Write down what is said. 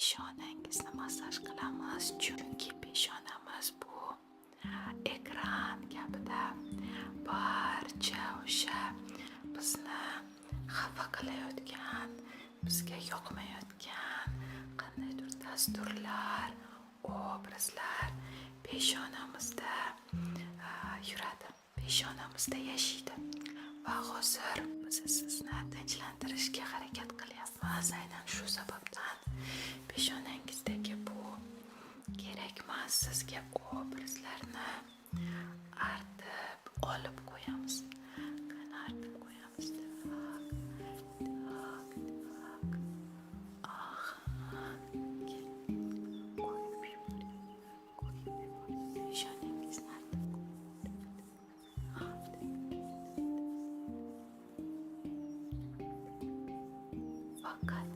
peshonangizni massaj qilamiz, chunki peshonamiz bu ekran kabida barcha o'sha bizni xafa qilayotgan, bizga yoqmayotgan qandaydir dasturlar, obrazlar peshonamizda yuradi, peshonamizda yashaydi. Va hozir biz sizni tinchlantirishga harakat qilyapmiz. Aynan shu sababdan peshonangizdagi bu kerakmas sizga obrazlarni artib olib qo'yamiz. Qani artib qo'yamiz. Peshonangizni artib faqat